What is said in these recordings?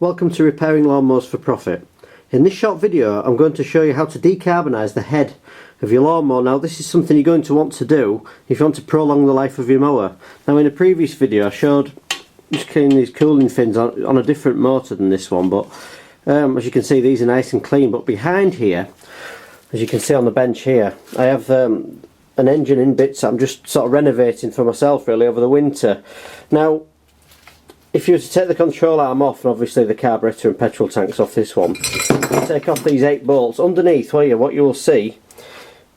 Welcome to Repairing Lawnmowers for Profit. In this short video I'm going to show you how to decarbonise the head of your lawnmower. Now this is something you're going to want to do if you want to prolong the life of your mower. Now in a previous video I showed just cleaning these cooling fins on a different motor than this one, but as you can see these are nice and clean. But behind here, as you can see on the bench here, I have an engine in bits that I'm just sort of renovating for myself really over the winter. Now if you were to take the control arm off, and obviously the carburetor and petrol tanks off this one, take off these 8 bolts, underneath where what you will see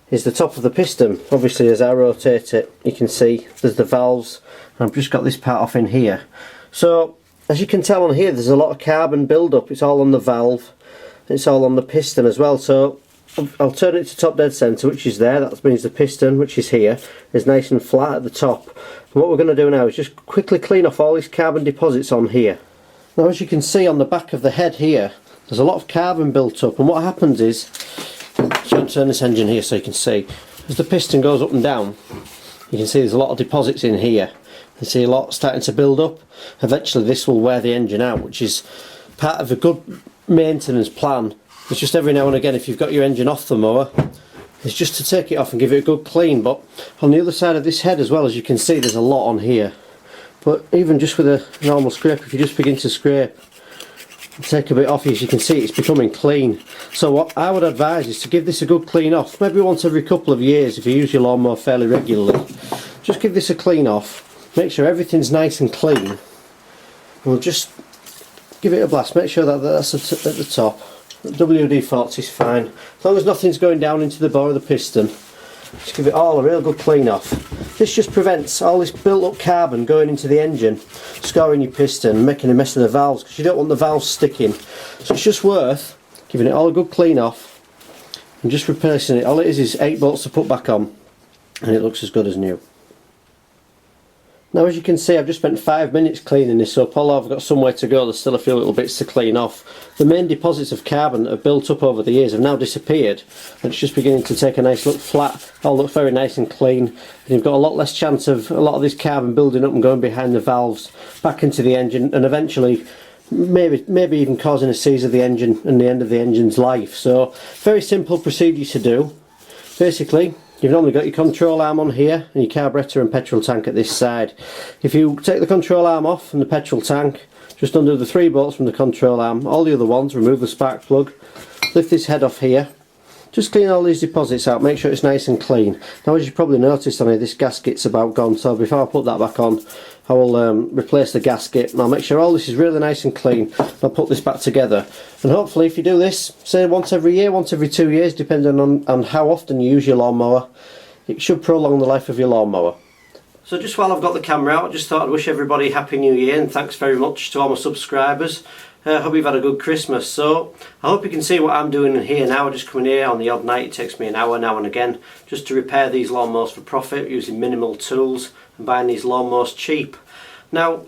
is the top of the piston. Obviously as I rotate it you can see there's the valves, and I've just got this part off in here. So as you can tell on here there's a lot of carbon build up. It's all on the valve, it's all on the piston as well. So I'll turn it to top dead centre, which is there. That means the piston, which is here, is nice and flat at the top. And what we're going to do now is just quickly clean off all these carbon deposits on here. Now as you can see on the back of the head here, there's a lot of carbon built up, and what happens is, I'll turn this engine here so you can see, as the piston goes up and down, you can see there's a lot of deposits in here. You see a lot starting to build up. Eventually this will wear the engine out, which is part of a good maintenance plan. It's just every now and again, if you've got your engine off the mower, it's just to take it off and give it a good clean. But on the other side of this head as well, as you can see, there's a lot on here. But even just with a normal scrape, if you just begin to scrape and take a bit off, as you can see, it's becoming clean. So what I would advise is to give this a good clean off, maybe once every couple of years if you use your lawnmower fairly regularly. Just give this a clean off, make sure everything's nice and clean, and we'll just give it a blast. Make sure that that's at the top. WD-40 is fine, as long as nothing's going down into the bore of the piston. Just give it all a real good clean off. This just prevents all this built up carbon going into the engine, scoring your piston and making a mess of the valves, because you don't want the valves sticking. So it's just worth giving it all a good clean off and just replacing it. All it is 8 bolts to put back on, and it looks as good as new. Now as you can see, I've just spent 5 minutes cleaning this up. Although I've got some way to go, there's still a few little bits to clean off. The main deposits of carbon that have built up over the years have now disappeared, and it's just beginning to take a nice look flat. All looks very nice and clean, and you've got a lot less chance of a lot of this carbon building up and going behind the valves back into the engine, and eventually maybe even causing a seize of the engine and the end of the engine's life. So very simple procedure to do. Basically, you've normally got your control arm on here and your carburetor and petrol tank at this side. If you take the control arm off from the petrol tank, just undo the 3 bolts from the control arm, all the other ones, remove the spark plug, lift this head off here, just clean all these deposits out, make sure it's nice and clean. Now as you probably noticed on here, this gasket's about gone, so before I put that back on I will replace the gasket, and I'll make sure all this is really nice and clean. I'll put this back together, and hopefully if you do this, say once every year, once every 2 years, depending on how often you use your lawnmower, it should prolong the life of your lawnmower. So just while I've got the camera out, I just thought I'd wish everybody a Happy New Year, and thanks very much to all my subscribers. I hope you've had a good Christmas. So I hope you can see what I'm doing in here now. I just come in here on the odd night, it takes me an hour now and again just to repair these lawnmowers for profit using minimal tools and buying these lawnmowers cheap. Now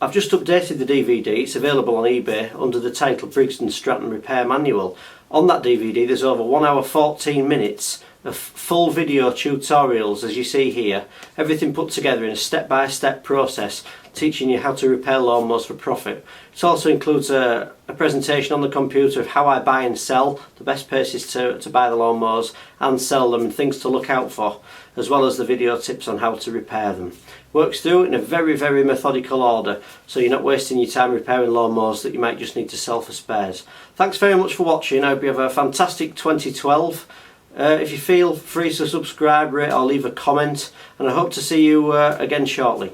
I've just updated the DVD, it's available on eBay under the title Briggs & Stratton Repair Manual. On that DVD there's over 1 hour 14 minutes of full video tutorials, as you see here, everything put together in a step-by-step process teaching you how to repair lawnmowers for profit. It also includes a presentation on the computer of how I buy and sell, the best places to buy the lawnmowers and sell them, and things to look out for, as well as the video tips on how to repair them. Works through in a very methodical order, so you're not wasting your time repairing lawnmowers that you might just need to sell for spares. Thanks very much for watching. I hope you have a fantastic 2012. If you feel free to subscribe, rate or leave a comment, and I hope to see you again shortly.